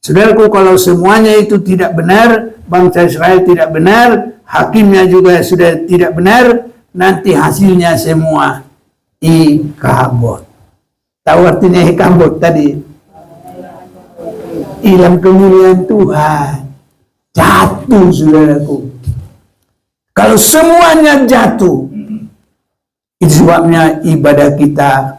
Saudaraku, kalau semuanya itu tidak benar, bangsa Israel tidak benar, hakimnya juga sudah tidak benar, nanti hasilnya semua ikabot. Tahu artinya ikabot tadi? Hilang kemuliaan Tuhan. Jatuh, saudaraku. Kalau semuanya jatuh, itu sebabnya ibadah kita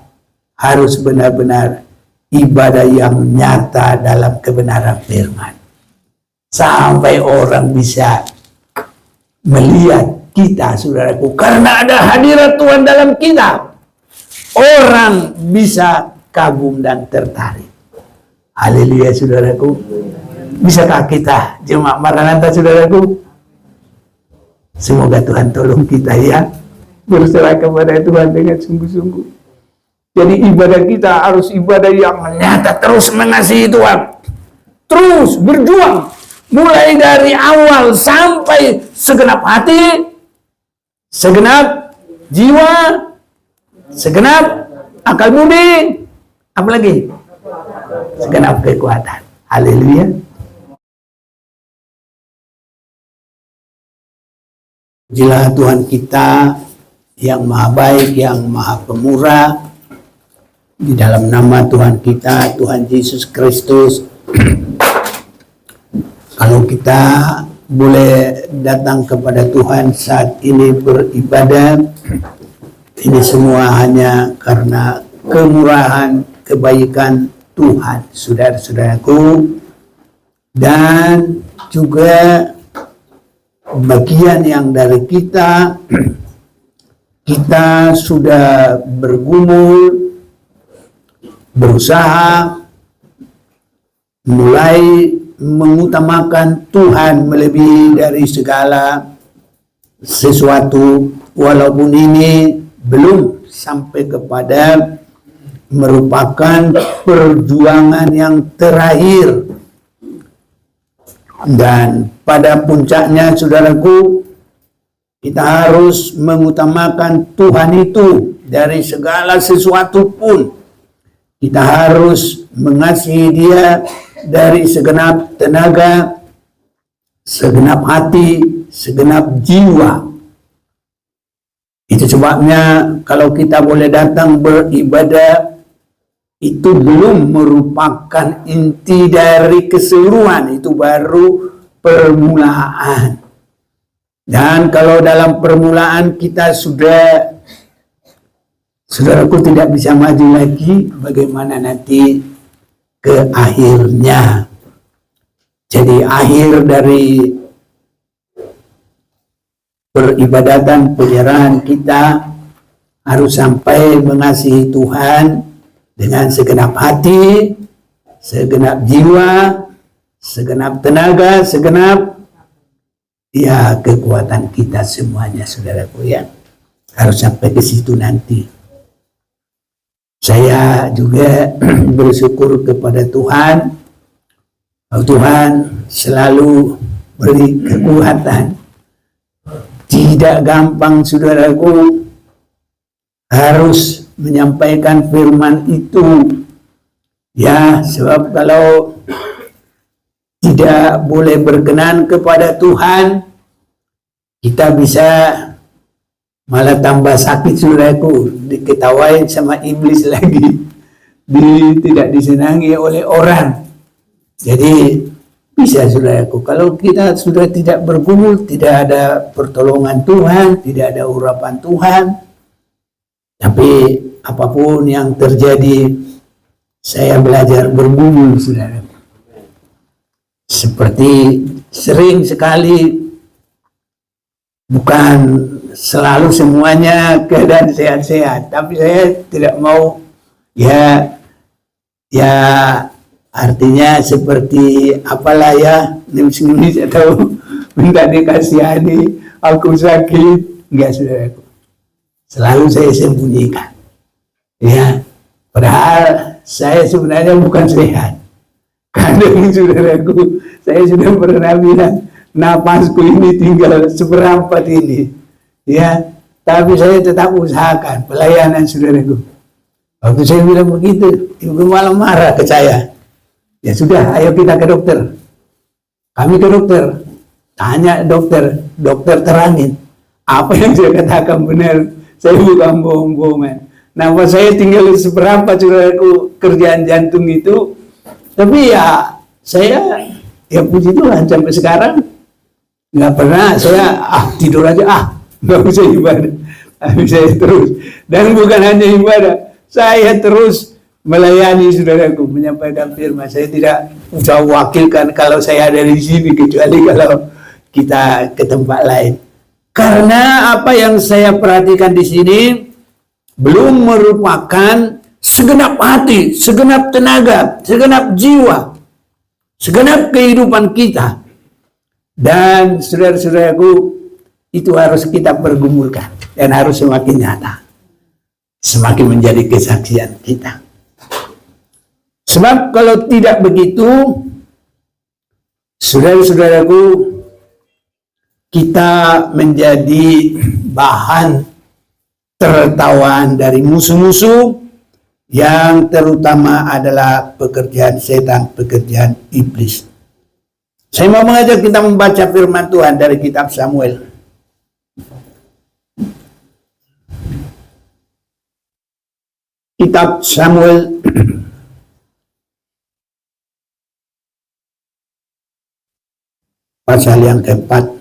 harus benar-benar ibadah yang nyata dalam kebenaran firman. Sampai orang bisa melihat kita, saudaraku. Karena ada hadirat Tuhan dalam kita, orang bisa kagum dan tertarik. Haleluya, saudaraku. Bisakah kita jemaat Maranatha, saudaraku? Semoga Tuhan tolong kita ya, berserah kepada Tuhan dengan sungguh-sungguh. Jadi ibadah kita harus ibadah yang nyata, terus mengasihi Tuhan, terus berjuang, mulai dari awal sampai segenap hati, segenap jiwa, segenap akal budi, apalagi segenap kekuatan. Haleluya. Pujilah Tuhan kita yang maha baik, yang maha pemurah. Di dalam nama Tuhan kita, Tuhan Yesus Kristus, kalau kita boleh datang kepada Tuhan saat ini beribadah, ini semua hanya karena kemurahan, kebaikan Tuhan, saudara-saudaraku, dan juga bagian yang dari kita, kita sudah bergumul, berusaha mulai mengutamakan Tuhan melebihi dari segala sesuatu, walaupun ini belum sampai kepada merupakan perjuangan yang terakhir. Dan pada puncaknya, saudaraku, kita harus mengutamakan Tuhan itu dari segala sesuatu pun. Kita harus mengasihi Dia dari segenap tenaga, segenap hati, segenap jiwa. Itu sebabnya kalau kita boleh datang beribadah, itu belum merupakan inti dari keseluruhan, itu baru permulaan. Dan kalau dalam permulaan kita sudah, saudaraku, tidak bisa maju lagi, bagaimana nanti ke akhirnya. Jadi akhir dari peribadatan penyerahan kita harus sampai mengasihi Tuhan dengan segenap hati, segenap jiwa, segenap tenaga, segenap ya kekuatan kita semuanya, saudaraku ya. Harus sampai ke situ nanti. Saya juga bersyukur kepada Tuhan. Tuhan selalu beri kekuatan. Tidak gampang, saudaraku, harus menyampaikan firman itu. Ya, sebab kalau tidak boleh berkenan kepada Tuhan, kita bisa malah tambah sakit, saudaraku, diketawain sama iblis lagi, tidak disenangi oleh orang. Jadi bisa, saudaraku, kalau kita sudah tidak bergumul, tidak ada pertolongan Tuhan, tidak ada urapan Tuhan. Tapi apapun yang terjadi, saya belajar bergumul, saudaraku. Seperti sering sekali, bukan selalu semuanya keadaan sehat-sehat, tapi saya tidak mau ya artinya seperti apalah ya, nulis atau minta dikasihani, aku sakit, enggak, saudaraku. Selalu saya sembunyikan, ya, padahal saya sebenarnya bukan sehat. Kadang, saudaraku, saya sudah pernah bilang, napasku ini tinggal seperempat ini, ya, tapi saya tetap usahakan pelayanan, saudaraku. Waktu saya bilang begitu, ibu malah marah ke saya. Ya sudah, ayo kita ke dokter. Kami ke dokter, tanya dokter, dokter terangin apa yang saya katakan benar. Saya bukan bohong-bohongan. Nama saya tinggal seberapa saudaraku kerjaan jantung itu, tapi ya saya ya puji Tuhan sampai sekarang nggak pernah saya tidur aja nggak bisa ibadah. Saya terus, dan bukan hanya ibadah, saya terus melayani saudaraku, menyampaikan firman. Saya tidak usah wakilkan kalau saya ada di sini, kecuali kalau kita ke tempat lain. Karena apa yang saya perhatikan di sini belum merupakan segenap hati, segenap tenaga, segenap jiwa, segenap kehidupan kita. Dan saudara-saudaraku, itu harus kita pergumulkan dan harus semakin nyata, semakin menjadi kesaksian kita. Sebab kalau tidak begitu, saudara-saudaraku, kita menjadi bahan tertawaan dari musuh-musuh, yang terutama adalah pekerjaan setan, pekerjaan iblis. Saya mau mengajak kita membaca firman Tuhan dari kitab Samuel. Kitab Samuel pasal yang keempat.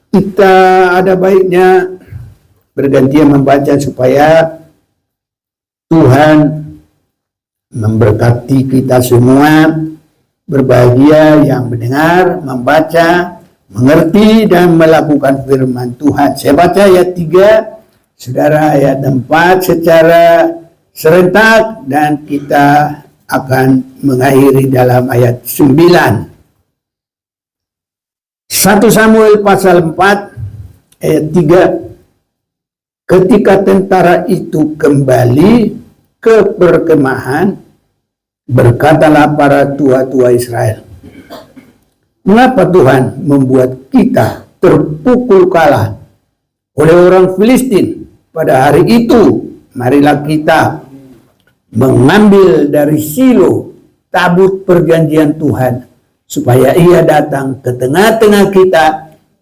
Kita ada baiknya bergantian membaca supaya Tuhan memberkati kita semua. Berbahagia yang mendengar, membaca, mengerti dan melakukan firman Tuhan. Saya baca ayat 3, saudara ayat 4 secara serentak, dan kita akan mengakhiri dalam ayat 9. 1 Samuel pasal 4 ayat 3. Ketika tentara itu kembali ke perkemahan, berkatalah para tua-tua Israel, mengapa Tuhan membuat kita terpukul kalah oleh orang Filistin pada hari itu? Marilah kita mengambil dari Silo tabut perjanjian Tuhan, supaya ia datang ke tengah-tengah kita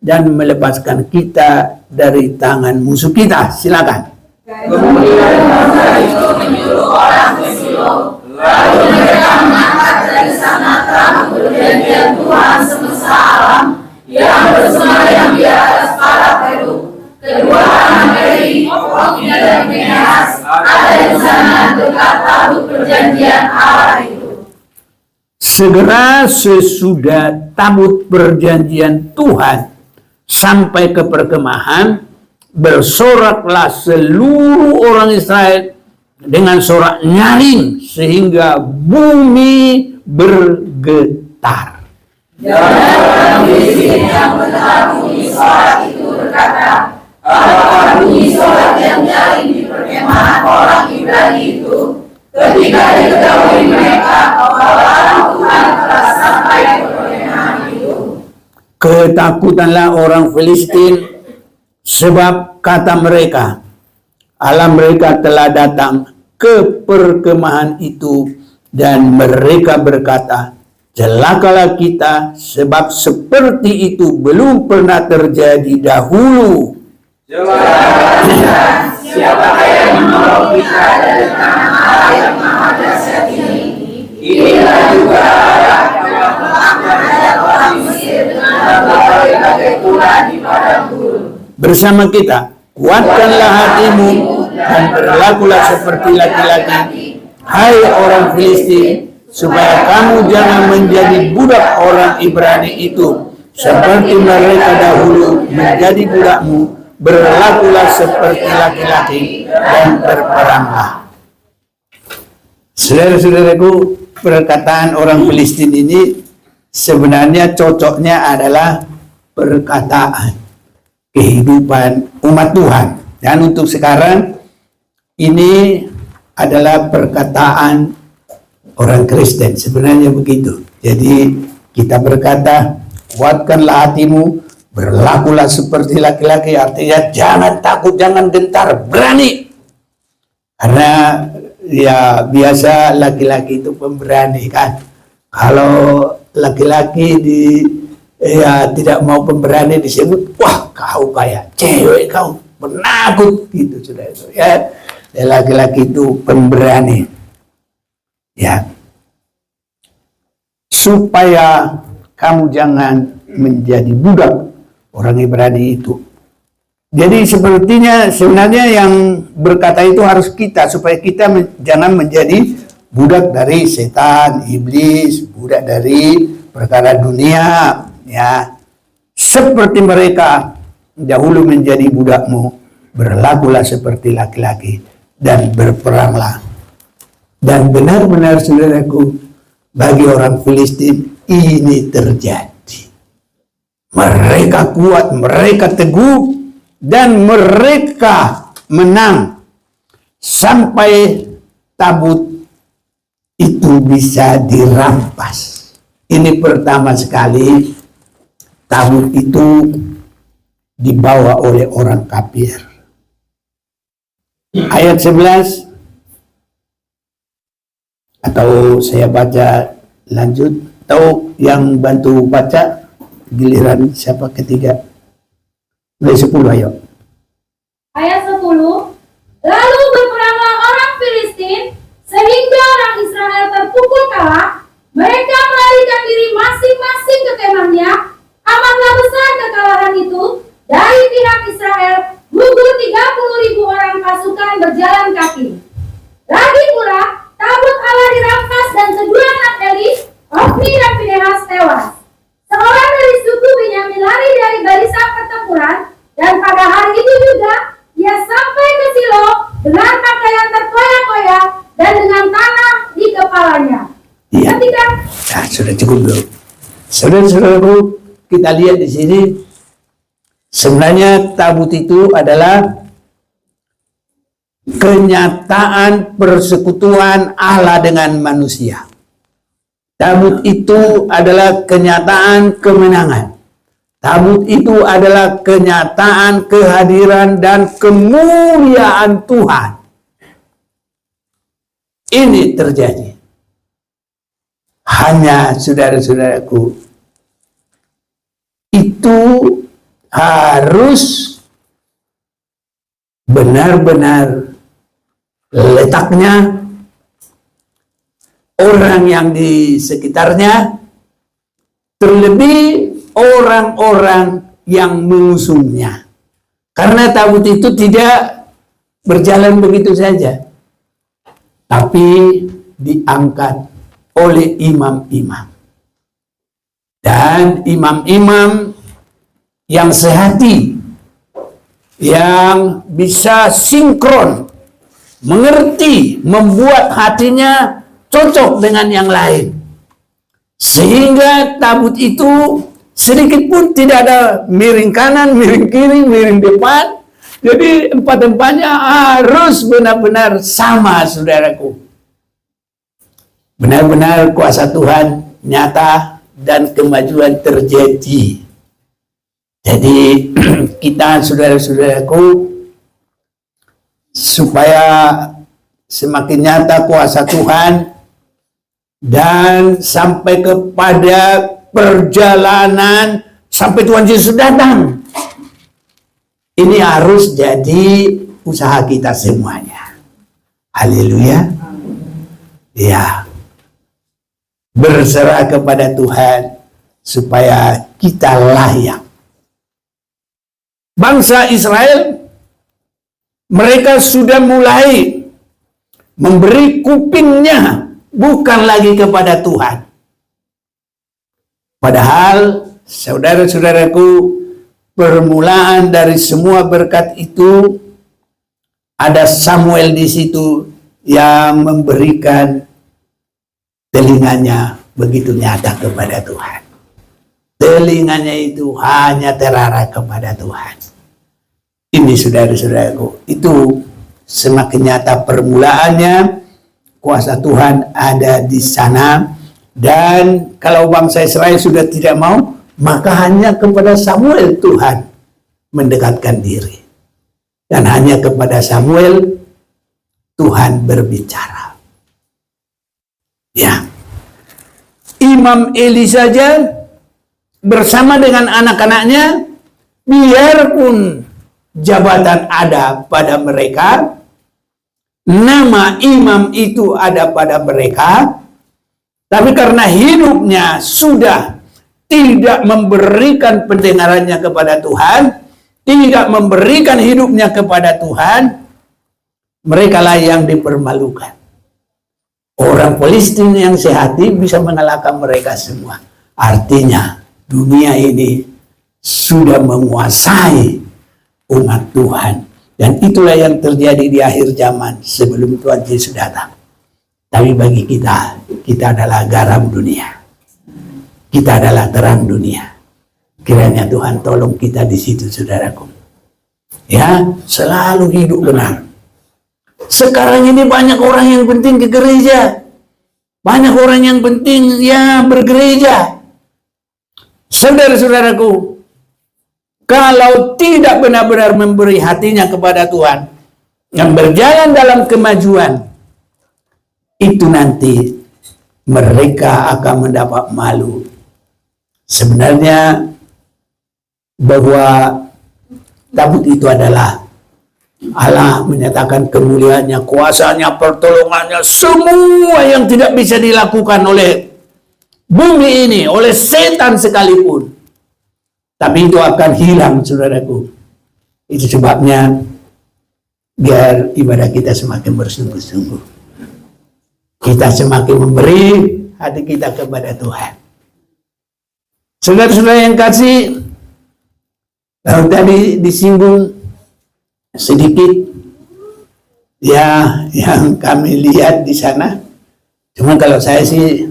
dan melepaskan kita dari tangan musuh kita. Silakan. Kemudian bangsa itu menyuruh orang ke Silo, lalu mereka mengangkat dari sana tabut perjanjian Tuhan semesta alam yang bersemayam di atas para peruk. Kedua anak Heri, Hofni dan Pinehas, ada di sana dekat tabut perjanjian Allah itu. Segera sesudah tabut perjanjian Tuhan sampai ke perkemahan, bersoraklah seluruh orang Israel dengan sorak nyaring sehingga bumi bergetar. Dan orang Filistin yang mendengar bunyi sorak itu berkata, apakah bunyi sorak yang nyaring di perkemahan orang Ibrani itu? Ketika diketahui mereka bahwa Tuhan telah sampai ke perkemahan itu, ketakutanlah orang Filistin, sebab kata mereka, Allah mereka telah datang ke perkemahan itu, dan mereka berkata, celakalah kita, sebab seperti itu belum pernah terjadi dahulu. Siapa yang menolong kita dari tangan Allah yang maha dahsyat ini? Inilah juga Allah yang mengangkat orang Mesir dengan berbagai Tuhan di padang gurun. Bersama kita, kuatkanlah hatimu dan berlakulah seperti laki-laki, hai orang Filistin, supaya kamu jangan menjadi budak orang Ibrani itu, seperti mereka dahulu menjadi budakmu. Berlakulah seperti laki-laki dan berperanglah. Saudara-saudaraku, perkataan orang Filistin ini sebenarnya cocoknya adalah perkataan kehidupan umat Tuhan. Dan untuk sekarang ini adalah perkataan orang Kristen, sebenarnya begitu. Jadi kita berkata, kuatkanlah hatimu, berlakulah seperti laki-laki, artinya jangan takut, jangan gentar, berani. Karena ya biasa laki-laki itu pemberani kan. Kalau laki-laki tidak mau pemberani disebut, wah kau kayak cewek, kau penakut gitu sudah itu ya. Laki-laki itu pemberani ya, supaya kamu jangan menjadi budak orang Ibrani itu. Jadi sebenarnya yang berkata itu harus kita, supaya kita jangan menjadi budak dari setan, iblis, budak dari perkara dunia ya. Seperti mereka dahulu menjadi budakmu, berlakulah seperti laki-laki dan berperanglah. Dan benar-benar saudaraku, bagi orang Filistin ini terjadi. Mereka kuat, mereka teguh, dan mereka menang sampai tabut itu bisa dirampas. Ini pertama sekali tabut itu dibawa oleh orang kafir. Ayat 11, atau saya baca lanjut, atau yang bantu baca giliran siapa ketiga? Dari 10 ayo. Ayat 10. Lalu berperanglah orang Filistin sehingga orang Israel terpukul kalah. Mereka melarikan diri masing-masing ke kemahnya. Amatlah besar kekalahan itu. Dari pihak Israel gugur 30.000 orang pasukan berjalan kaki. Lagi pula tabut Allah dirampas dan kedua anak Eli, Hofni dan Finehas tewas. Seorang dari suku Benyamin lari dari barisan pertempuran, dan pada hari itu juga ia sampai ke Silo dengan pakaian terkoyak-koyak dan dengan tanah di kepalanya. Iya. Ketika Sudah cukup dulu. Saudara-saudaraku, kita lihat di sini sebenarnya tabut itu adalah kenyataan persekutuan Allah dengan manusia. Tabut itu adalah kenyataan kemenangan. Tabut itu adalah kenyataan kehadiran dan kemuliaan Tuhan. Ini terjadi. Hanya saudara-saudaraku, itu harus benar-benar letaknya orang yang di sekitarnya, terlebih orang-orang yang mengusungnya. Karena tabut itu tidak berjalan begitu saja, tapi diangkat oleh imam-imam. Dan imam-imam yang sehati, yang bisa sinkron, mengerti, membuat hatinya cocok dengan yang lain. Sehingga tabut itu sedikit pun tidak ada miring kanan, miring kiri, miring depan. Jadi empat-empatnya harus benar-benar sama, saudaraku. Benar-benar kuasa Tuhan nyata dan kemajuan terjadi. Jadi kita, saudara-saudaraku, supaya semakin nyata kuasa Tuhan dan sampai kepada perjalanan sampai Tuhan Yesus datang. Ini harus jadi usaha kita semuanya. Haleluya. Ya. Berserah kepada Tuhan supaya kita layak. Bangsa Israel, mereka sudah mulai memberi kupingnya bukan lagi kepada Tuhan. Padahal saudara-saudaraku, permulaan dari semua berkat itu ada Samuel di situ yang memberikan telinganya begitu nyata kepada Tuhan. Telinganya itu hanya terarah kepada Tuhan. Ini saudara-saudaraku, itu semakin nyata permulaannya, kuasa Tuhan ada di sana. Dan kalau bangsa Israel sudah tidak mau, maka hanya kepada Samuel Tuhan mendekatkan diri. Dan hanya kepada Samuel Tuhan berbicara. Ya, Imam Eli saja bersama dengan anak-anaknya, biarpun jabatan ada pada mereka, nama imam itu ada pada mereka, tapi karena hidupnya sudah tidak memberikan pendengarannya kepada Tuhan, tidak memberikan hidupnya kepada Tuhan, mereka lah yang dipermalukan. Orang Palestina yang sehati bisa mengalahkan mereka semua. Artinya dunia ini sudah menguasai umat Tuhan. Dan itulah yang terjadi di akhir zaman sebelum Tuhan Yesus datang. Tapi bagi kita, kita adalah garam dunia. Kita adalah terang dunia. Kiranya Tuhan tolong kita di situ, saudaraku. Ya, selalu hidup benar. Sekarang ini banyak orang yang penting ke gereja. Banyak orang yang penting ya bergereja. Saudara-saudaraku, kalau tidak benar-benar memberi hatinya kepada Tuhan, yang berjalan dalam kemajuan, itu nanti mereka akan mendapat malu. Sebenarnya bahwa tabut itu adalah Allah menyatakan kemuliaannya, kuasanya, pertolongannya, semua yang tidak bisa dilakukan oleh bumi ini, oleh setan sekalipun. Tapi itu akan hilang, saudaraku. Itu sebabnya biar ibadah kita semakin bersungguh-sungguh. Kita semakin memberi hati kita kepada Tuhan. Saudara-saudara yang kasih, kalau tadi disinggung sedikit ya yang kami lihat di sana. Cuma kalau saya sih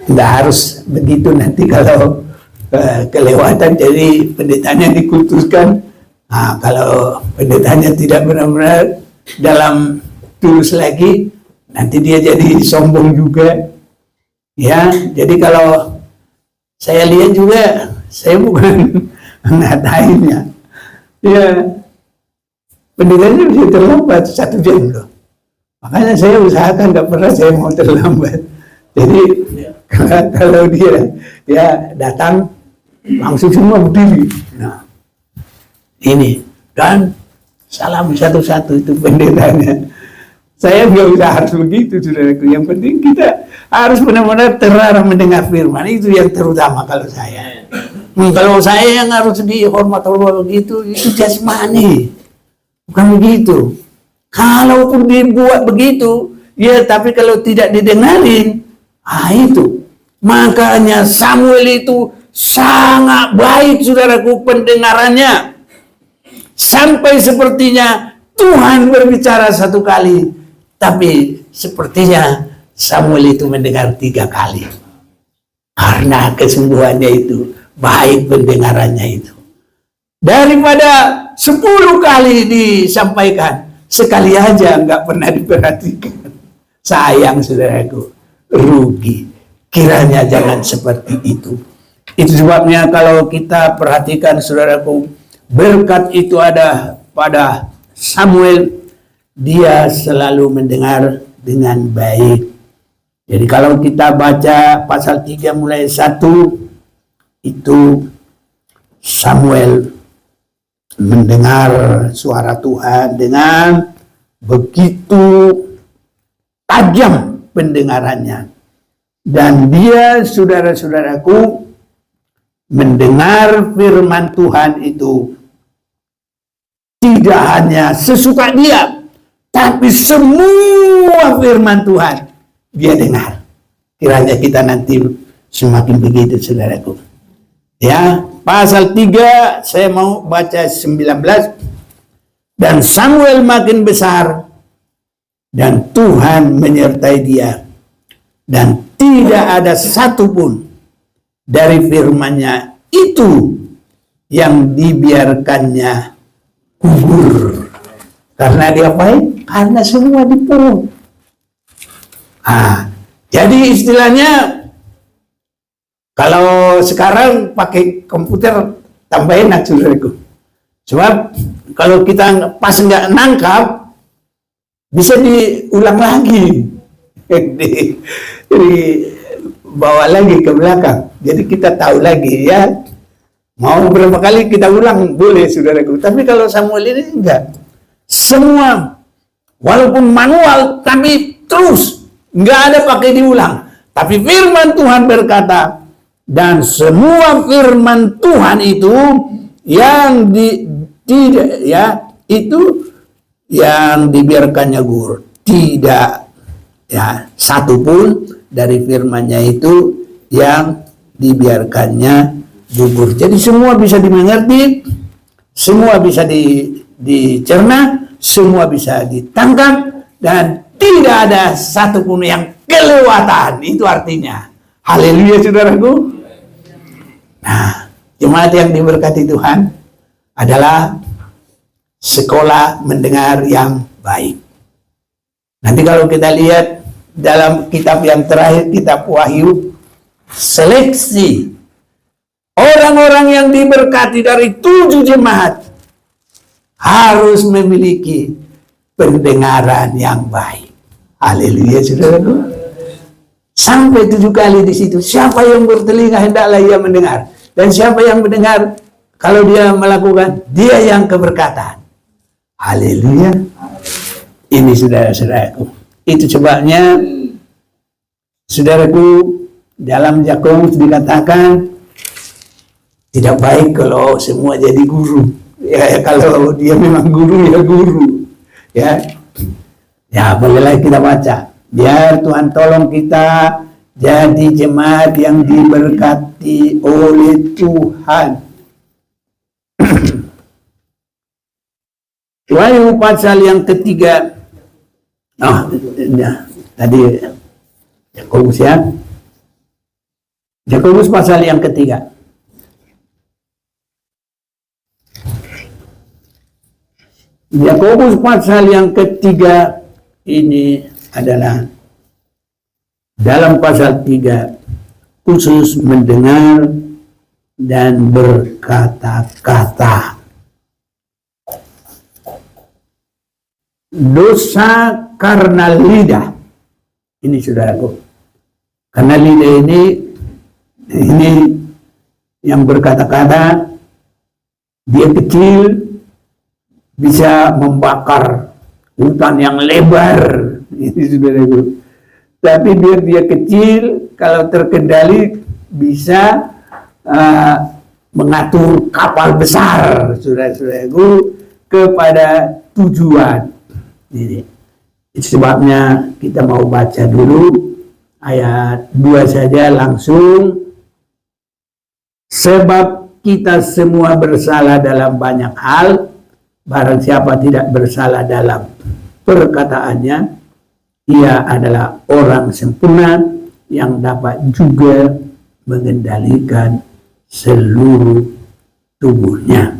nggak harus begitu, nanti kalau kelewatan jadi pendetanya dikultuskan. Nah, kalau pendetanya tidak benar-benar dalam tulus lagi, nanti dia jadi sombong juga. Ya, jadi kalau saya lihat juga, saya bukan ngatainnya. Ya, pendetanya bisa terlambat 1 jam loh. Makanya saya usahakan nggak pernah saya mau terlambat. Jadi kalau dia datang langsung semua berdiri. Nah, ini dan salam satu-satu itu pendetanya. Saya nggak usah harus begitu, saudaraku. Yang penting kita harus benar-benar terarah mendengar firman. Itu yang terutama kalau saya. Kalau saya yang harus dihormat begitu, itu jasmani. Bukan begitu. Kalaupun dibuat begitu, ya tapi kalau tidak didengarin, itu. Makanya Samuel itu sangat baik, saudaraku, pendengarannya. Sampai sepertinya Tuhan berbicara 1 kali, tapi sepertinya Samuel itu mendengar 3 kali. Karena kesembuhannya itu, baik pendengarannya itu. Daripada 10 kali disampaikan, sekali aja nggak pernah diperhatikan. Sayang, saudaraku, rugi. Kiranya jangan seperti itu. Itu sebabnya kalau kita perhatikan, saudaraku, berkat itu ada pada Samuel. Dia selalu mendengar dengan baik. Jadi kalau kita baca pasal 3 mulai 1, itu Samuel mendengar suara Tuhan dengan begitu tajam pendengarannya. Dan dia, saudara-saudaraku, mendengar firman Tuhan itu tidak hanya sesuka dia, tapi semua firman Tuhan dia dengar. Kiranya kita nanti semakin begitu, saudaraku. Ya, pasal 3 saya mau baca 19. Dan Samuel makin besar dan Tuhan menyertai dia, dan tidak ada satupun dari firman-Nya itu yang dibiarkannya gugur. Karena dia baik, karena semua diperoleh. Jadi istilahnya kalau sekarang pakai komputer tambah enak, saudaraku. Sebab kalau kita pas nggak nangkap, bisa diulang lagi, dibawa lagi ke belakang. Jadi kita tahu lagi ya. Mau berapa kali kita ulang boleh, saudaraku. Tapi kalau Samuel ini enggak. Semua walaupun manual tapi terus enggak ada pakai diulang. Tapi firman Tuhan berkata, dan semua firman Tuhan itu yang tidak ya itu yang dibiarkannya gugur, tidak ya satu pun dari firman-Nya itu yang dibiarkannya gugur. Jadi semua bisa dimengerti, semua bisa dicerna, semua bisa ditangkap, dan tidak ada satupun yang kelewatan. Itu artinya. Haleluya, saudaraku. Nah, jemaat yang diberkati Tuhan adalah sekolah mendengar yang baik. Nanti kalau kita lihat dalam kitab yang terakhir, kitab Wahyu, seleksi orang-orang yang diberkati dari 7 jemaat harus memiliki pendengaran yang baik. Haleluya, saudaraku. Sampai 7 kali di situ. Siapa yang bertelinga hendaklah ia mendengar. Dan siapa yang mendengar, kalau dia melakukan, dia yang keberkatan. Haleluya. Ini saudara-saudaraku. Itu sebabnya, saudaraku, dalam Yakobus dikatakan tidak baik kalau semua jadi guru. Ya, kalau dia memang guru, ya guru. Ya, bolehlah kita baca. Biar Tuhan tolong kita jadi jemaat yang diberkati oleh Tuhan. Wahyu pasal yang ketiga. Tadi Yakobus ya. Yakobus pasal yang ketiga. Yakobus pasal yang ketiga ini adalah dalam pasal 3 khusus mendengar dan berkata-kata. Dosa karena lidah. Ini saudaraku. Karena lidah ini yang berkata-kata, dia kecil bisa membakar hutan yang lebar. Ini saudaraku. Tapi biar dia kecil, kalau terkendali bisa mengatur kapal besar, saudara-saudaraku, kepada tujuan. Ini sebabnya kita mau baca dulu ayat 2 saja langsung. Sebab kita semua bersalah dalam banyak hal, barang siapa tidak bersalah dalam perkataannya, ia adalah orang sempurna yang dapat juga mengendalikan seluruh tubuhnya.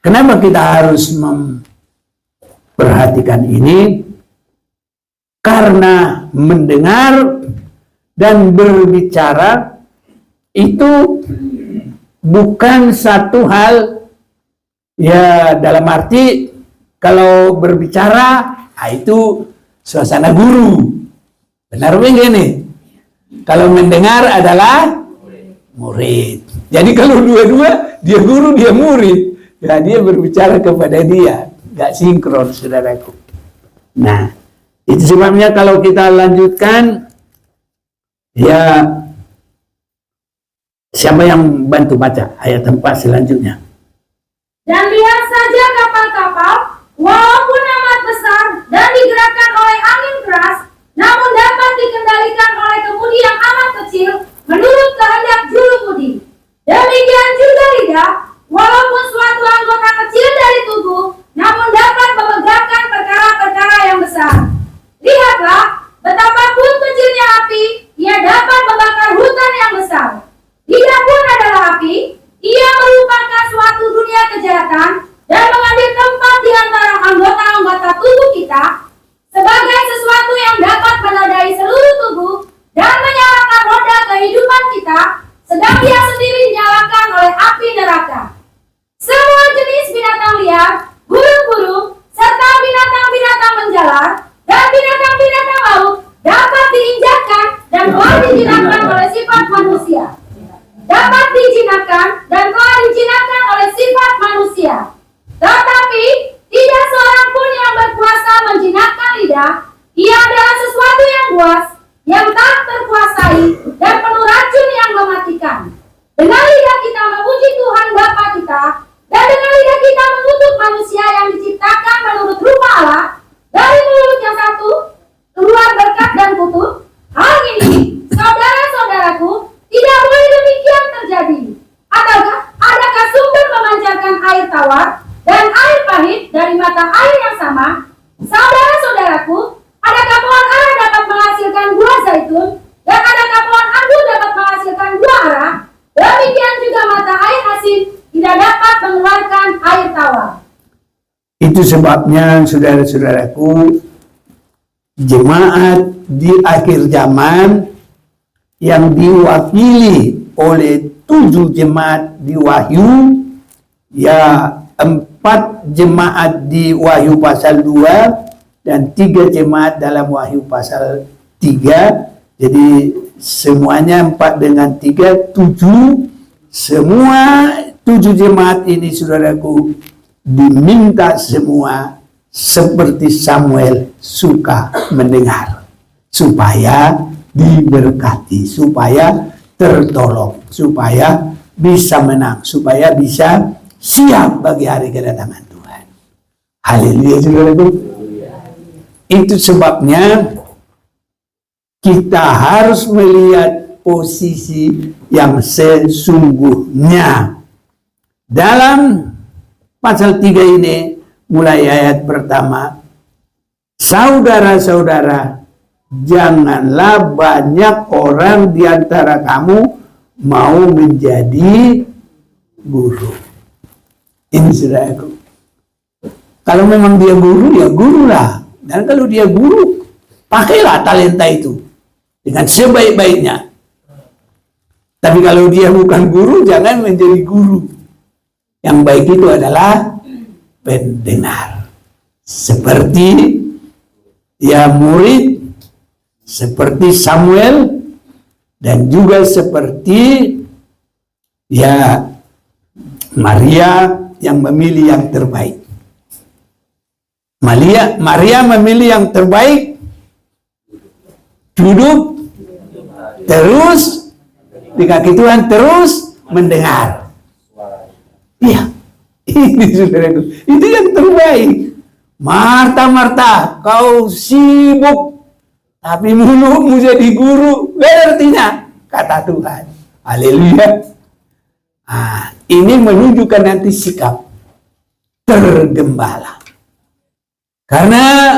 Kenapa kita harus memperhatikan ini? Karena mendengar dan berbicara itu bukan satu hal, ya dalam arti kalau berbicara itu suasana guru. Benar begini? Kalau mendengar adalah murid. Jadi kalau dua-dua, dia guru, dia murid. Ya, dia berbicara kepada dia. Gak sinkron, saudaraku. Nah, itu sebabnya kalau kita lanjutkan, ya siapa yang bantu baca ayat 4 selanjutnya? Dan lihat saja kapal-kapal, walaupun amat besar dan digerakkan oleh angin keras, namun dapat dikendalikan oleh kemudi yang amat kecil menurut kehendak jurumudi. Demikian juga lidah, walaupun suatu anggota kecil dari tubuh, namun dapat memegahkan perkara-perkara yang besar. Lihatlah, betapapun kecilnya api, ia dapat membakar hutan yang besar. Lidah pun adalah api, ia merupakan suatu dunia kejahatan dan mengambil tempat di antara anggota-anggota tubuh kita sebagai sesuatu Ia adalah sesuatu yang buas, yang tak terkuasai, dan penuh racun yang mematikan. Dengan lidah kita memuji Tuhan Bapa kita, dan dengan lidah kita mengutuk manusia yang diciptakan menurut rupa Allah. Dari mulut yang satu keluar berkat dan kutuk. Hal ini, saudara-saudaraku, tidak boleh demikian terjadi. Adakah sumber memancarkan air tawar dan air pahit dari mata air yang sama? Saudara-saudaraku, adakah pohon ara dapat menghasilkan buah zaitun, dan adakah pohon anggur dapat menghasilkan buah ara? Demikian juga mata air asin tidak dapat mengeluarkan air tawar. Itu sebabnya, saudara-saudaraku, jemaat di akhir zaman yang diwakili oleh 7 jemaat di Wahyu, ya 4 jemaat di Wahyu pasal 2 dan 3 jemaat dalam Wahyu pasal 3. Jadi semuanya 4 dengan 3, 7. Semua 7 jemaat ini, saudaraku, diminta semua seperti Samuel suka mendengar, supaya diberkati, supaya tertolong, supaya bisa menang, supaya bisa siap bagi hari kedatangan Tuhan. Haleluya, saudaraku. Itu sebabnya kita harus melihat posisi yang sesungguhnya. Dalam pasal 3 ini, mulai ayat pertama, saudara-saudara, janganlah banyak orang di antara kamu mau menjadi guru. Ini saudaraku. Kalau memang dia guru, ya gurulah. Dan kalau dia guru, pakailah talenta itu dengan sebaik-baiknya. Tapi kalau dia bukan guru, jangan menjadi guru. Yang baik itu adalah pendengar. Seperti ya murid, seperti Samuel, dan juga seperti ya Maria yang memilih yang terbaik. Maria memilih yang terbaik, duduk terus di kaki Tuhan, terus mendengar. Iya, ini saudaraku, itu yang terbaik. Marta, kau sibuk, tapi mulutmu jadi guru. Artinya, kata Tuhan. Haleluya. Ini menunjukkan nanti sikap tergembala. Karena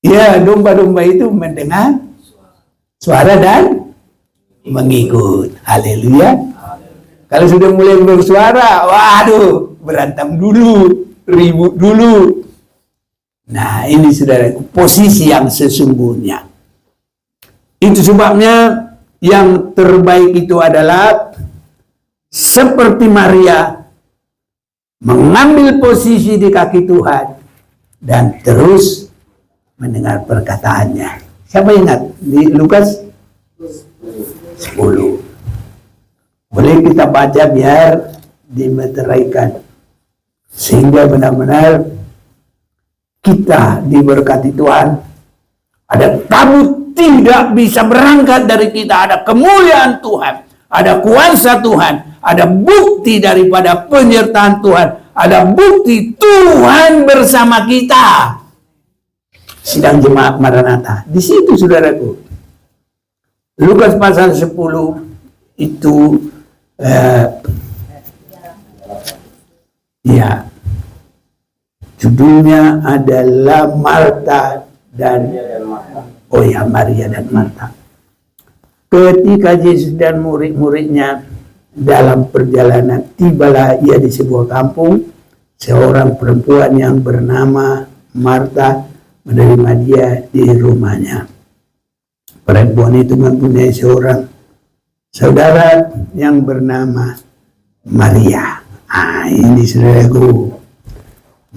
ya domba-domba itu mendengar suara dan mengikut. Haleluya. Kalau sudah mulai bersuara, waduh, berantem dulu, ribut dulu. Nah, ini saudara, posisi yang sesungguhnya. Itu sebabnya yang terbaik itu adalah seperti Maria, mengambil posisi di kaki Tuhan dan terus mendengar perkataannya. Siapa ingat di Lukas 10? Boleh kita baca biar dimeteraikan, sehingga benar-benar kita diberkati Tuhan. Ada kabut tidak bisa berangkat dari kita, ada kemuliaan Tuhan, ada kuasa Tuhan, ada bukti daripada penyertaan Tuhan, ada bukti Tuhan bersama kita. Sidang jemaat Maranatha di situ, saudaraku. Lukas pasal 10 itu ya, judulnya adalah Marta dan Maria dan Marta. Ketika Yesus dan murid-muridnya dalam perjalanan, tibalah ia di sebuah kampung. Seorang perempuan yang bernama Marta menerima dia di rumahnya. Perempuan itu mempunyai seorang saudara yang bernama Maria. Ini saudaraku,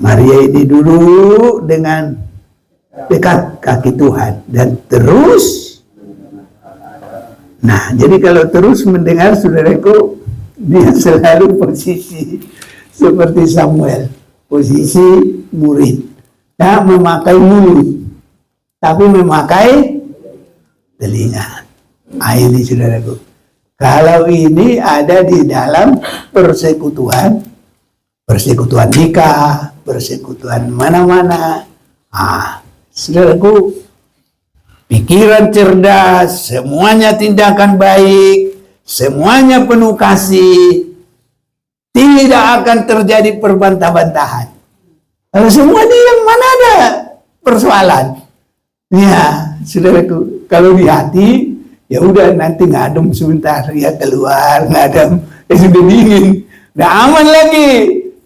Maria ini duduk dengan dekat kaki Tuhan dan terus. Nah, jadi kalau terus mendengar, saudaraku, dia selalu posisi seperti Samuel, posisi murid, tak memakai mulut. tapi memakai telinga. Ini saudaraku. Kalau ini ada di dalam persekutuan nikah, persekutuan mana-mana. Saudaraku, pikiran cerdas, semuanya tindakan baik, semuanya penuh kasih, tidak akan terjadi perbantah-bantahan. Kalau semua diam, mana ada persoalan? Ya, saudaraku, kalau di hati, ya udah nanti ngadem sebentar, ya keluar, ngadem, sudah dingin, udah aman lagi.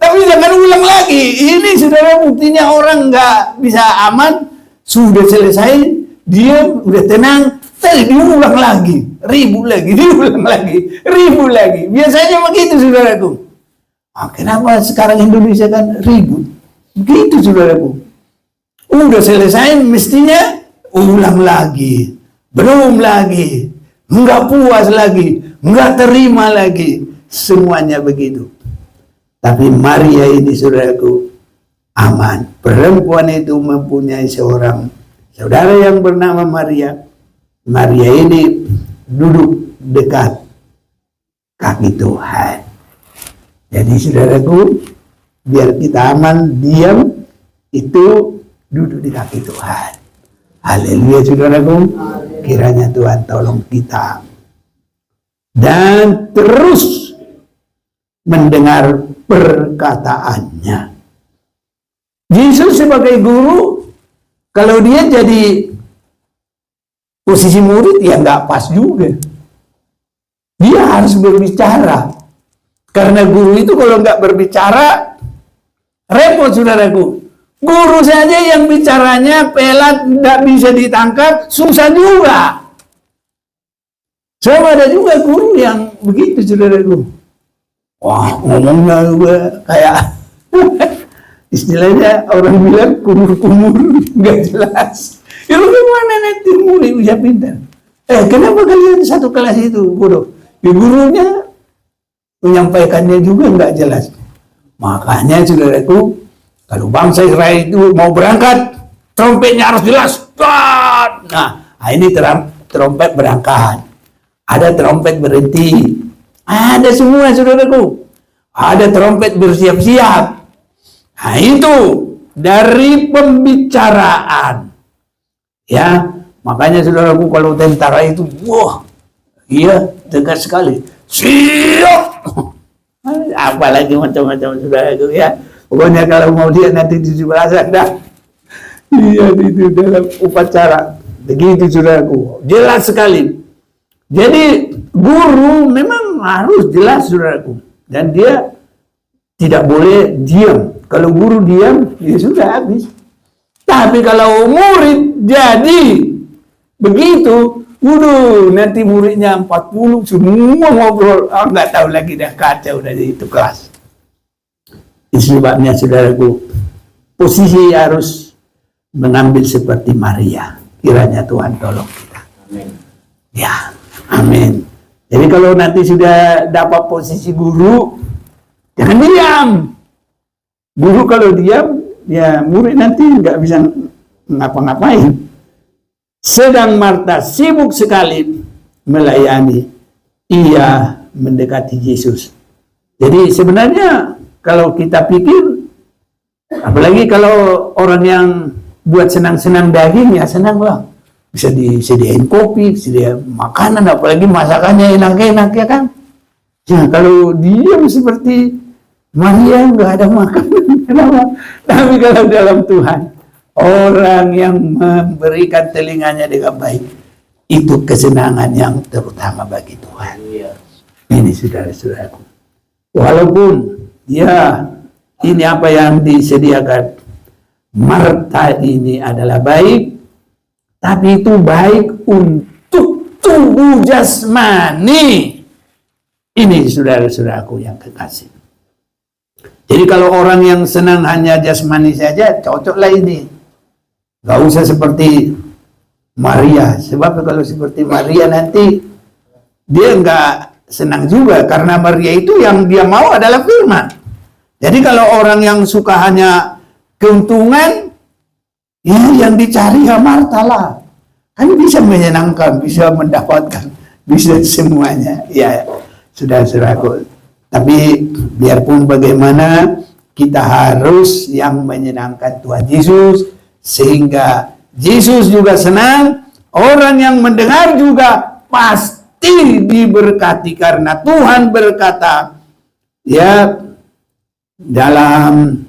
Tapi jangan ulang lagi. Ini saudara buktinya orang nggak bisa aman, sudah selesai, dia udah tenang, tadi diulang lagi, ribut lagi, diulang lagi, ribut lagi. Biasanya begitu saudaraku. Kenapa sekarang Indonesia kan ribut? Begitu saudaraku. Udah selesai mestinya ulang lagi, belum lagi, nggak puas lagi, nggak terima lagi, semuanya begitu. Tapi Maria ini saudaraku aman. Perempuan itu mempunyai seorang saudara yang bernama Maria. Maria ini duduk dekat kaki Tuhan. Jadi saudaraku, biar kita aman, diam, itu duduk di kaki Tuhan. Haleluya saudaraku. Kiranya Tuhan tolong kita. Dan terus mendengar perkataannya. Yesus sebagai guru, kalau dia jadi posisi murid, ya nggak pas juga. Dia harus berbicara. Karena guru itu kalau nggak berbicara, repot saudaraku. Guru saja yang bicaranya pelat, nggak bisa ditangkap, susah juga. Sama ada juga guru yang begitu saudaraku. Wah, ngomongnya juga kayak istilahnya orang bilang kumur-kumur, nggak jelas. Ya bagaimana nanti murid bisa pintar? Kenapa kalian satu kelas itu bodoh? Ya, gurunya menyampaikannya juga nggak jelas. Makanya saudaraku, kalau bangsa Israel itu mau berangkat, trompetnya harus jelas. Nah, ini trompet berangkat. Ada trompet berhenti. Ada semua saudaraku. Ada trompet bersiap-siap. Nah itu dari pembicaraan. Ya, makanya saudaraku kalau tentara itu, wah, iya tegas sekali. Siap. Apalagi macam-macam saudaraku ya. Pokoknya kalau mau lihat nanti 17-an dah. Iya itu dalam upacara. Begitu saudaraku. Jelas sekali. Jadi guru memang harus jelas saudaraku. Dan dia tidak boleh diam. Kalau guru diam, ya sudah habis. Tapi kalau murid jadi begitu, nanti muridnya 40 semua ngobrol, nggak tahu lagi dah, kacau dari itu kelas. Sebabnya saudaraku, posisi harus mengambil seperti Maria. Kiranya Tuhan tolong kita. Amin. Ya, amin. Jadi kalau nanti sudah dapat posisi guru, jangan diam. Guru kalau diam, ya murid nanti nggak bisa ngapa-ngapain. Sedang Marta sibuk sekali melayani. Ia mendekati Yesus. Jadi sebenarnya kalau kita pikir, apalagi kalau orang yang buat senang-senang daging, ya senang lah. Bisa disediain kopi, disediain makanan, apalagi masakannya enak-enak ya kan. Ya kalau diam seperti Maria nggak ada makanan, kenapa? Tapi kalau dalam Tuhan, orang yang memberikan telinganya dengan baik, itu kesenangan yang terutama bagi Tuhan. Ini saudara-saudaraku. Walaupun ya ini apa yang disediakan Marta ini adalah baik, tapi itu baik untuk tubuh jasmani. Ini saudara-saudaraku yang kekasih. Jadi kalau orang yang senang hanya jasmani saja, cocoklah ini. Gak usah seperti Maria. Sebab kalau seperti Maria nanti dia nggak senang juga. Karena Maria itu yang dia mau adalah firman. Jadi kalau orang yang suka hanya keuntungan, Ya, yang dicari ya martalah. Kan bisa menyenangkan, bisa mendapatkan, bisa semuanya. Ya, saudara-saudaraku. Tapi biarpun bagaimana, kita harus yang menyenangkan Tuhan Yesus, sehingga Yesus juga senang, orang yang mendengar juga pasti diberkati, karena Tuhan berkata, ya, dalam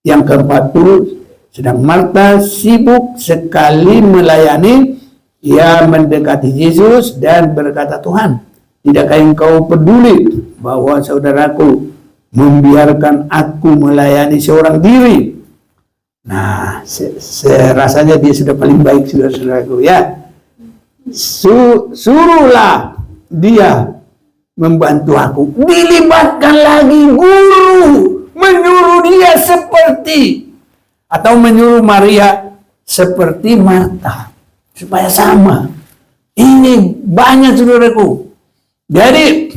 yang ke-40, sedang Marta sibuk sekali melayani, ia mendekati Yesus dan berkata, Tuhan, tidakkah engkau peduli bahwa saudaraku membiarkan aku melayani seorang diri? Nah, serasanya dia sudah paling baik, saudara-saudaraku, ya. Suruhlah dia membantu aku. Dilibatkan lagi guru, menyuruh dia seperti, atau menyuruh Maria seperti Marta, supaya sama. Ini banyak, saudaraku. Jadi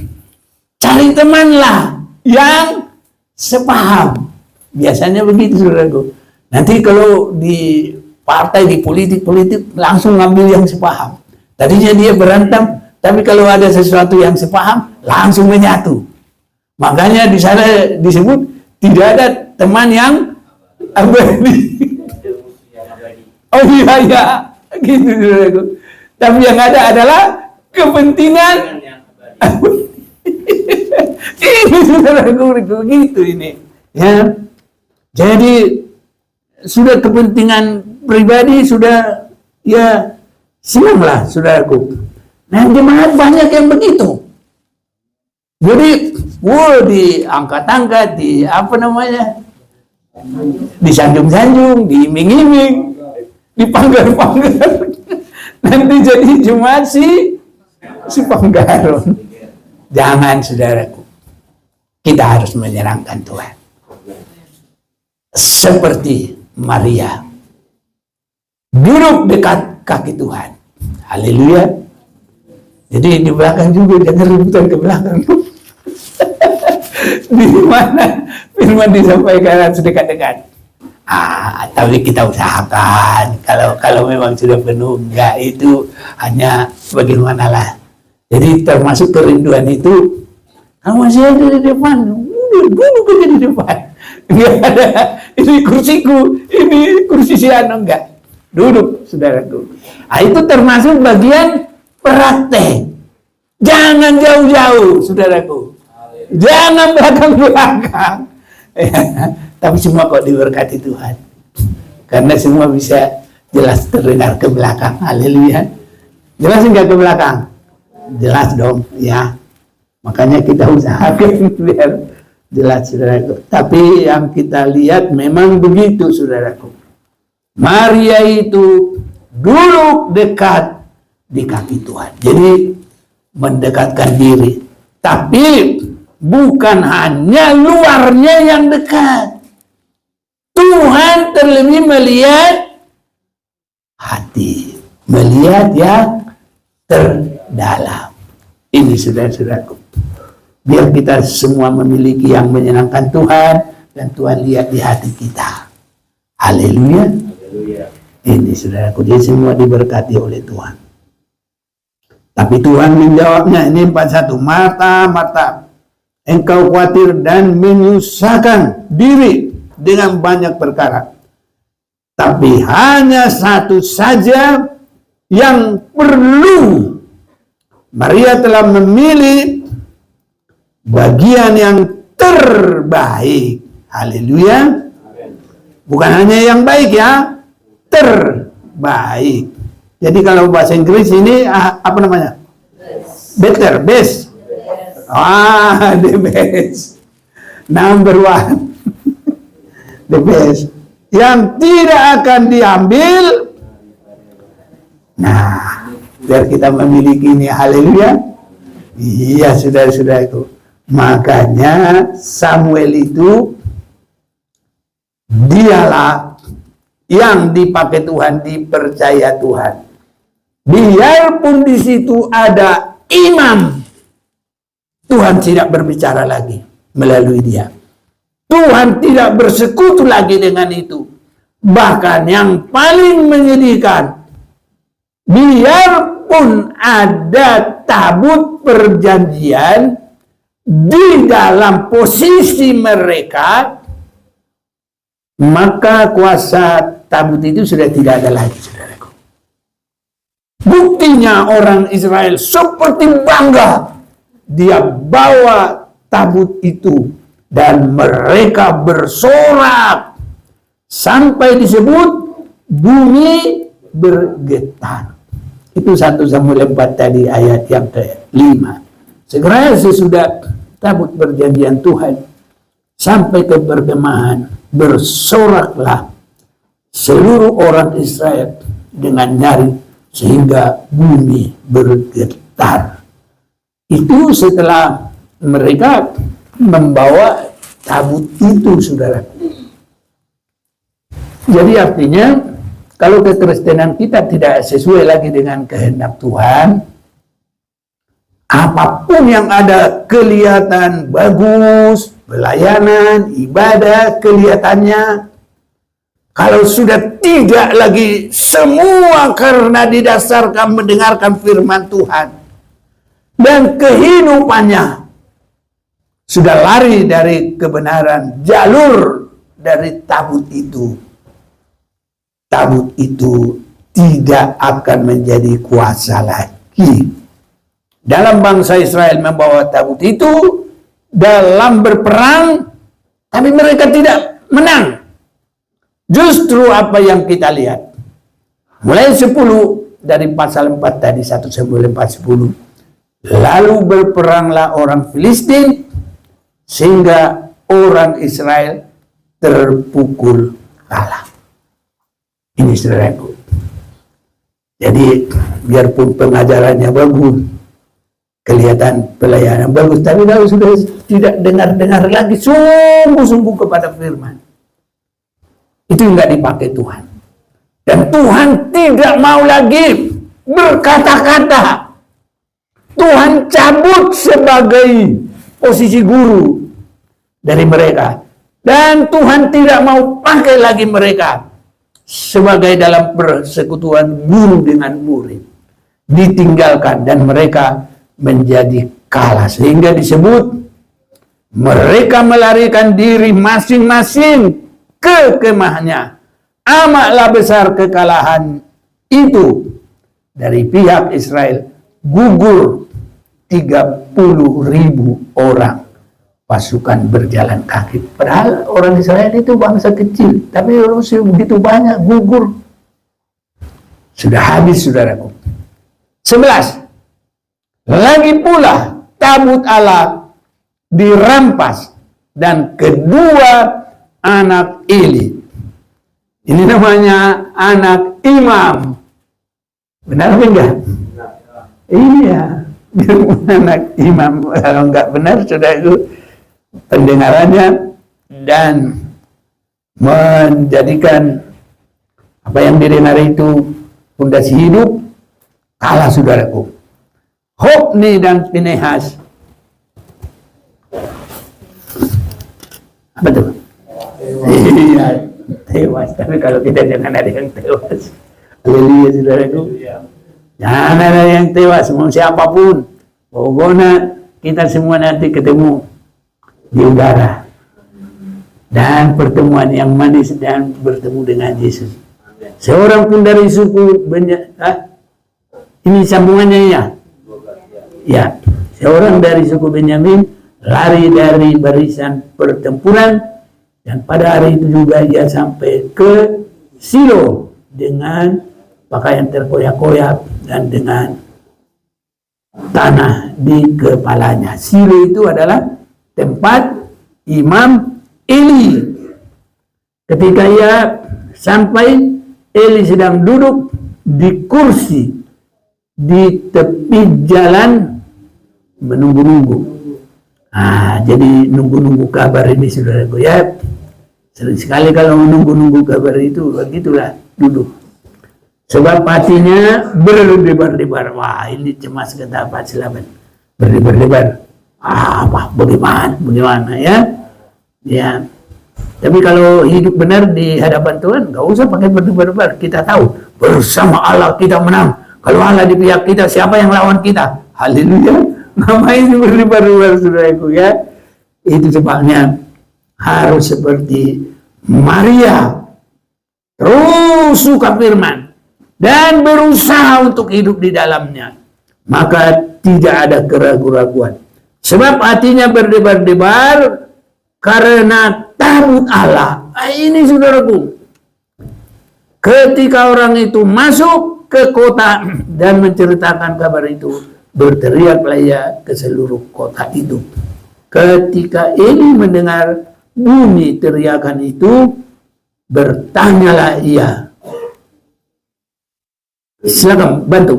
cari temanlah yang sepaham. Biasanya begitu, saudaraku. Nanti kalau di partai, di politik langsung ngambil yang sepaham. Tadinya dia berantem, tapi kalau ada sesuatu yang sepaham, langsung menyatu. Makanya di sana disebut tidak ada teman yang abadi. Oh iya, gitu, saudaraku. Tapi yang ada adalah kepentingan ini, saudaraku, gitu ini. Ya, jadi sudah kepentingan pribadi, sudah, ya, senanglah, saudaraku. Nah, jemaat banyak yang begitu. Jadi, diangkat-angkat, di apa namanya, disanjung-sanjung, diiming-iming, dipanggar-panggar. Nanti jadi jemaat si panggaron. Jangan, saudaraku. Kita harus menyenangkan Tuhan. Seperti Maria, duduk dekat kaki Tuhan. Haleluya. Jadi di belakang juga, jangan rebutan ke belakang. Di mana firman disampaikan harus dekat-dekat. Tapi kita usahakan, kalau memang sudah penuh, enggak, itu hanya bagaimanalah. Jadi termasuk kerinduan itu, kalau masih ada di depan, duduk aja di depan. Enggak ada, ini kursiku, ini kursi si Ano, enggak. Duduk, saudaraku. Itu termasuk bagian praktek. Jangan jauh-jauh, saudaraku. Jangan belakang-belakang. Tapi semua kok diberkati Tuhan. Karena semua bisa jelas terdengar ke belakang. Haleluya. Jelas enggak ke belakang? Jelas dong, ya. Makanya kita usahakan biar jelas, saudaraku. Tapi yang kita lihat memang begitu, saudaraku. Maria itu duduk dekat di kaki Tuhan. Jadi mendekatkan diri. Tapi bukan hanya luarnya yang dekat. Tuhan terlebih melihat hati, melihat yang terdalam. Ini, saudara-saudaraku. Biar kita semua memiliki yang menyenangkan Tuhan, dan Tuhan lihat di hati kita. Haleluya. Ini, saudaraku, dia semua diberkati oleh Tuhan. Tapi Tuhan menjawabnya, ini 41. Marta, Marta, engkau khawatir dan menyusahkan diri dengan banyak perkara. Tapi hanya satu saja yang perlu. Maria telah memilih bagian yang terbaik. Haleluya. Bukan hanya yang baik, ya, terbaik. Jadi kalau bahasa Inggris ini apa namanya? Better, best. The best. Number one. The best. Yang tidak akan diambil. Nah, biar kita memiliki ini. Haleluya. Iya, saudara-saudaraku. Makanya Samuel itu dialah yang dipakai Tuhan, dipercaya Tuhan. Biarpun di situ ada imam, Tuhan tidak berbicara lagi melalui dia. Tuhan tidak bersekutu lagi dengan itu. Bahkan yang paling menyedihkan, biarpun ada tabut perjanjian di dalam posisi mereka, maka kuasa tabut itu sudah tidak ada lagi, saudaraku. Buktinya orang Israel seperti bangga, dia bawa tabut itu dan mereka bersorak sampai disebut bumi bergetar. Itu 1 Samuel 4 tadi ayat yang ke-5. Segera sesudah tabut perjanjian Tuhan sampai ke perkemahan, bersoraklah seluruh orang Israel dengan nyaring sehingga bumi bergetar. Itu setelah mereka membawa tabut itu, saudara. Jadi artinya kalau kekristenan kita tidak sesuai lagi dengan kehendak Tuhan, apapun yang ada kelihatan bagus, pelayanan, ibadah, kelihatannya, kalau sudah tidak lagi semua karena didasarkan mendengarkan firman Tuhan dan kehidupannya sudah lari dari kebenaran, jalur dari tabut itu, tabut itu tidak akan menjadi kuasa lagi. Dalam bangsa Israel membawa tabut itu dalam berperang, tapi mereka tidak menang. Justru apa yang kita lihat, mulai 10 dari pasal 4 tadi, 1 Samuel 4:10, lalu berperanglah orang Filistin sehingga orang Israel terpukul kalah. Ini saudaraku. Jadi biarpun pengajarannya bagus, kelihatan pelayanan bagus, tapi kalau sudah tidak dengar-dengar lagi sungguh-sungguh kepada firman, itu nggak dipakai Tuhan. Dan Tuhan tidak mau lagi berkata-kata. Tuhan cabut sebagai posisi guru dari mereka. Dan Tuhan tidak mau pakai lagi mereka sebagai dalam persekutuan guru dengan murid. Ditinggalkan dan mereka menjadi kalah. Sehingga disebut mereka melarikan diri masing-masing ke kemahnya. Amatlah besar kekalahan itu dari pihak Israel. Gugur 30.000 orang pasukan berjalan kaki. Padahal orang Israel itu bangsa kecil, tapi Rusia begitu banyak, gugur. Sudah habis, saudaraku. 11. Lagi pula tabut Allah dirampas dan kedua anak Eli. Ini namanya anak imam. Benar enggak? Iya, anak imam. Kalau enggak benar, saudaraku, pendengarannya dan menjadikan apa yang didengar itu fondasi hidup, kalah, saudaraku. Hofni dan Pinehas, apa tuh? Iya, tewas. Tapi kalau kita jangan ada yang tewas. Haleluya, saudaraku. Jangan ada yang tewas, mau siapapun. Pokoknya kita semua nanti ketemu di udara. Dan pertemuan yang manis dan bertemu dengan Yesus. Seorang pun dari suku ini sambungannya ya. Ya, seorang dari suku Benyamin lari dari barisan pertempuran dan pada hari itu juga ia sampai ke Silo dengan pakaian terkoyak-koyak dan dengan tanah di kepalanya. Silo itu adalah tempat Imam Eli. Ketika ia sampai, Eli sedang duduk di kursi di tepi jalan menunggu-nunggu. Jadi nunggu-nunggu kabar ini, saudaraku, ya. Sering sekali kalau menunggu-nunggu kabar itu, begitulah duduk. Sebab hatinya berdebar-debar. Wah, ini cemas kata Pak Selamat. Berdebar-debar. Bagaimana ya? Ya, Tapi kalau hidup benar di hadapan Tuhan, nggak usah pakai berdebar-debar. Kita tahu bersama Allah kita menang. Kalau Allah di pihak kita, siapa yang lawan kita? Haleluya. Ngapain berdebar-debar, saudaraku ya? Itu sebabnya harus seperti Maria, terus suka firman dan berusaha untuk hidup di dalamnya. Maka tidak ada keraguan-raguan. Sebab hatinya berdebar-debar karena takut Allah. Ini saudaraku, ketika orang itu masuk ke kota dan menceritakan kabar itu, berteriaklah ia ke seluruh kota itu. Ketika Eli mendengar bunyi teriakan itu, bertanyalah ia. Silakan bantu.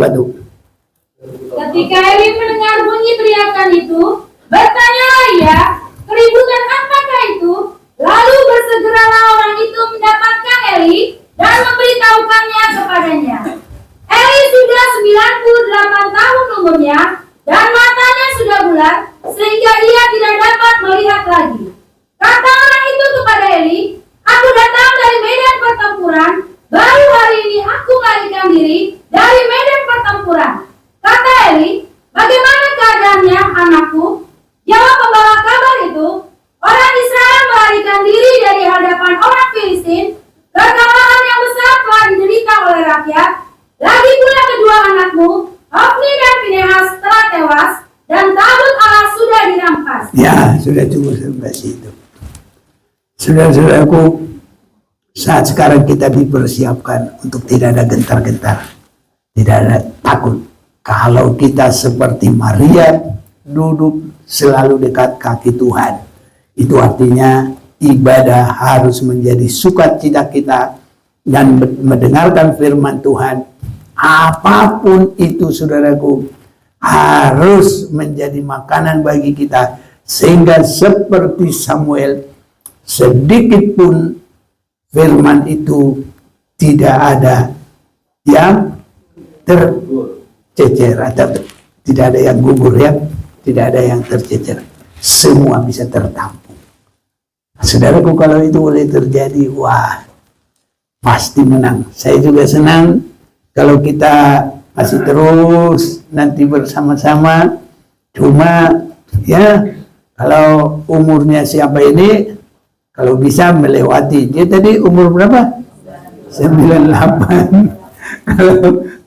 Ketika Eli mendengar bunyi teriakan itu, bertanyalah ia, keributan apakah itu? Lalu bersegeralah orang itu mendapatkan Eli dan memberitahukannya kepadanya. Eli sudah 98 tahun umurnya dan matanya sudah bulat sehingga ia tidak dapat melihat lagi. Kata orang itu kepada Eli, aku datang dari medan pertempuran, baru hari ini aku melarikan diri dari medan pertempuran. Kata Eli, bagaimana keadaannya anakku? Jawab pembawa kabar itu, orang Israel melarikan diri dari hadapan orang Filistin. Kekalahan yang besar telah diderita oleh rakyat. Lagi pula kedua anakmu, Hofni dan Finehas telah tewas, dan tabut Allah sudah dirampas. Ya, sudah cukup sampai situ. Saudara-saudaraku, saat sekarang kita dipersiapkan untuk tidak ada gentar-gentar, tidak ada takut. Kalau kita seperti Maria, duduk selalu dekat kaki Tuhan, itu artinya ibadah harus menjadi sukacita kita dan mendengarkan firman Tuhan. Apapun itu, saudaraku, harus menjadi makanan bagi kita, sehingga seperti Samuel, sedikit pun firman itu tidak ada yang tercecer atau tidak ada yang gugur, ya, tidak ada yang tercecer, semua bisa tertampung. Saudaraku, kalau itu boleh terjadi, wah, pasti menang. Saya juga senang kalau kita masih terus nanti bersama-sama. Cuma ya, kalau umurnya siapa ini, kalau bisa melewati. Dia tadi umur berapa? 98. Kalau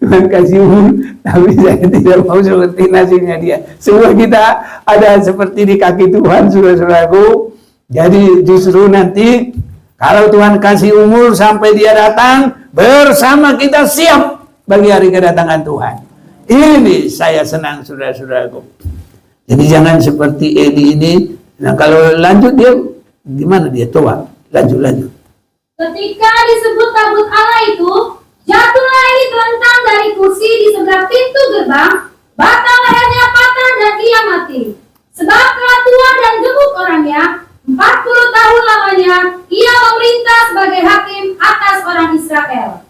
Tuhan kasih umur, tapi saya tidak mau seperti nasibnya dia. Semua kita ada seperti di kaki Tuhan, saudara-saudaraku. Jadi justru nanti kalau Tuhan kasih umur sampai dia datang, bersama kita siap bagi hari kedatangan Tuhan. Ini saya senang, saudara-saudaraku. Jadi jangan seperti Eli ini. Nah, kalau lanjut dia gimana, dia coba lanjut. Ketika disebut tabut Allah itu, jatuhlah Eli terlentang dari kursi di sebelah pintu gerbang, batang lehernya patah dan ia mati. Sebab telah tua dan gemuk orangnya, 40 tahun lamanya ia memerintah sebagai hakim atas orang Israel.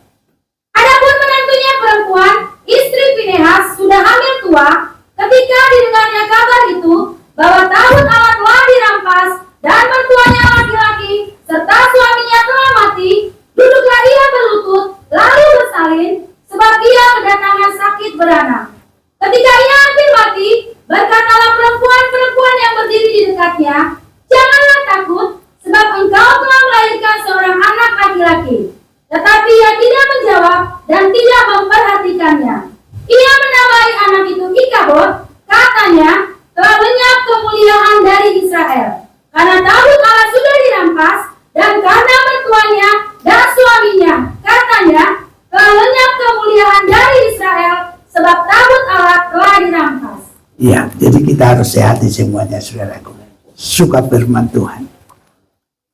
Adapun menantunya perempuan, istri Finehas, sudah hamil tua. Ketika didengarnya kabar itu, bahwa tabut Allah telah dirampas dan mertuanya laki-laki serta suaminya telah mati, duduklah ia berlutut lalu bersalin, sebab ia kedatangan sakit beranak. Ketika ia hampir mati, berkatalah perempuan-perempuan yang berdiri di dekatnya, janganlah takut, sebab engkau telah melahirkan seorang anak laki-laki. Tetapi ia tidak menjawab dan tidak memperhatikannya. Ia menamai anak itu Ikabod, katanya, telah lenyap kemuliaan dari Israel. Karena tabut Allah sudah dirampas, dan karena mertuanya dan suaminya, katanya, telah lenyap kemuliaan dari Israel, sebab tabut Allah telah dirampas. Ya, jadi kita harus sehati semuanya, saudaraku. Suka firman Tuhan.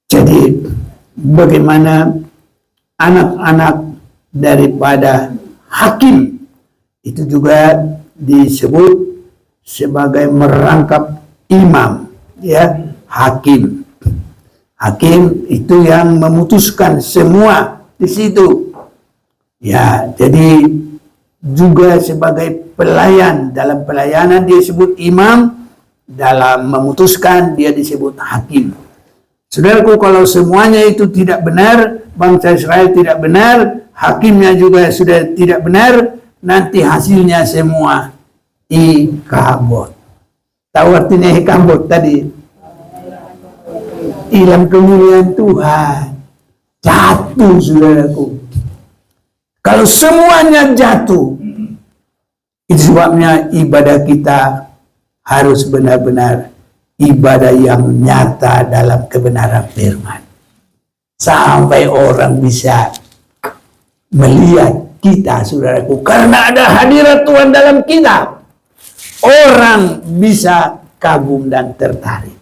Jadi bagaimana anak-anak daripada hakim itu juga disebut sebagai merangkap imam, ya, hakim. Hakim itu yang memutuskan semua di situ. Ya, jadi juga sebagai pelayan, dalam pelayanan dia disebut imam, dalam memutuskan dia disebut hakim. Saudaraku, kalau semuanya itu tidak benar, bangsa Israel tidak benar, hakimnya juga sudah tidak benar, nanti hasilnya semua ikabot. Tahu artinya ikabot tadi? Hilang kemuliaan Tuhan. Jatuh, saudaraku. Kalau semuanya jatuh, itu sebabnya ibadah kita harus benar-benar ibadah yang nyata dalam kebenaran firman. Sampai orang bisa melihat kita, saudaraku. Karena ada hadirat Tuhan dalam kita, orang bisa kagum dan tertarik.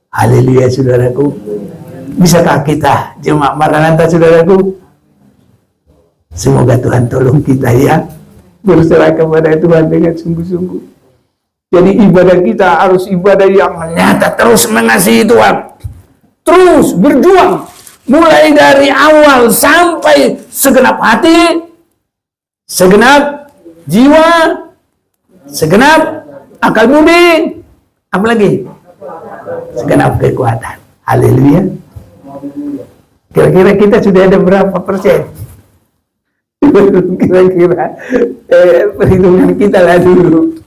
Haleluya, saudaraku. Bisakah kita jemaat Maranatha, saudaraku? Semoga Tuhan tolong kita ya, berserah kepada Tuhan dengan sungguh-sungguh. Jadi ibadah kita harus ibadah yang nyata, terus mengasihi Tuhan, terus berjuang, mulai dari awal sampai segenap hati, segenap jiwa, segenap akal budi, apalagi segenap kekuatan. Haleluya. Kira-kira kita sudah ada berapa persen? Kira-kira perhitungan kita lah dulu.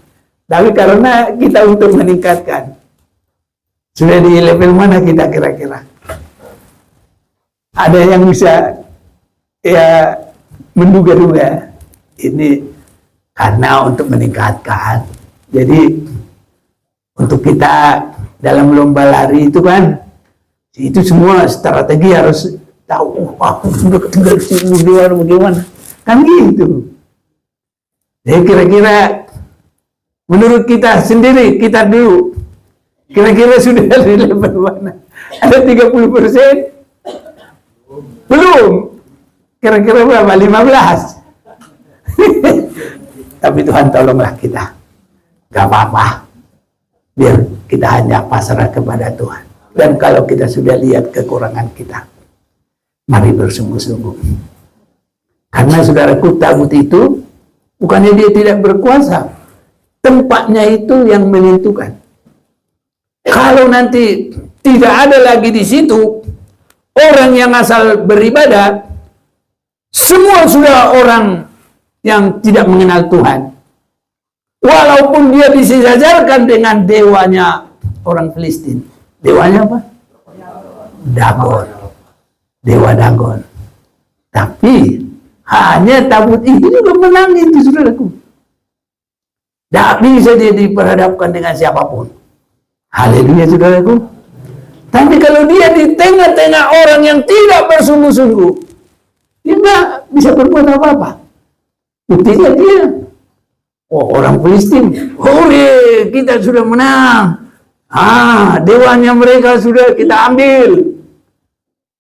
Tapi karena kita untuk meningkatkan, sudah di level mana kita kira-kira? Ada yang bisa ya menduga-duga ini karena untuk meningkatkan. Jadi untuk kita dalam lomba lari itu kan, itu semua strategi harus tahu. Aku sudah tinggal di sini bagaimana? Kan gitu. Jadi kira-kira menurut kita sendiri, kita dulu, kira-kira sudah di level mana? Ada 30%? Belum. Kira-kira berapa? 15? Tapi Tuhan tolonglah kita. Gak apa-apa. Biar kita hanya pasrah kepada Tuhan. Dan kalau kita sudah lihat kekurangan kita, mari bersungguh-sungguh. Karena saudaraku, tabut itu bukannya dia tidak berkuasa, tempatnya itu yang menentukan. Kalau nanti tidak ada lagi di situ orang yang asal beribadah, semua sudah orang yang tidak mengenal Tuhan. Walaupun dia disejajarkan dengan dewanya orang Filistin. Dewanya apa? Dagon. Dewa Dagon. Tapi hanya tabut itu juga menang itu, saudaraku. Tidak bisa dia diperhadapkan dengan siapapun. Haleluya, saudaraku. Tapi kalau dia di tengah-tengah orang yang tidak bersungguh-sungguh, dia tidak bisa berbuat apa-apa. Buktinya dia, orang Filistin, hore, kita sudah menang. Dewanya mereka sudah kita ambil.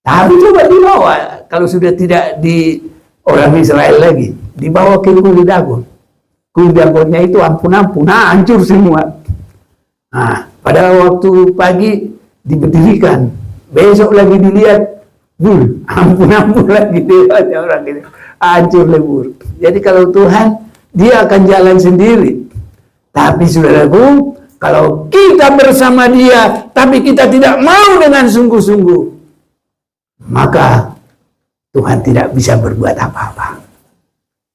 Tapi coba dibawa, kalau sudah tidak di orang Israel lagi, dibawa ke kuil Dagon. Kuil Dagonnya itu ampun-ampun, hancur semua. Pada waktu pagi diberdirikan, besok lagi dilihat, ampun-ampun lagi dewanya orang itu, hancur lebur. Jadi kalau Tuhan, dia akan jalan sendiri. Tapi saudaraku, kalau kita bersama dia, tapi kita tidak mau dengan sungguh-sungguh, maka Tuhan tidak bisa berbuat apa-apa.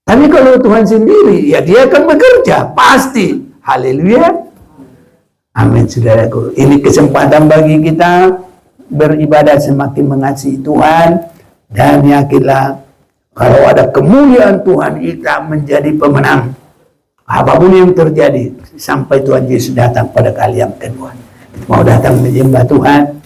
Tapi kalau Tuhan sendiri, ya dia akan bekerja, pasti. Haleluya. Amin, saudaraku. Ini kesempatan bagi kita beribadah semakin mengasihi Tuhan. Dan yakinlah, kalau ada kemuliaan Tuhan, kita menjadi pemenang. Apapun yang terjadi, sampai Tuhan Yesus datang pada kali yang kedua. Mau datang menyembah Tuhan,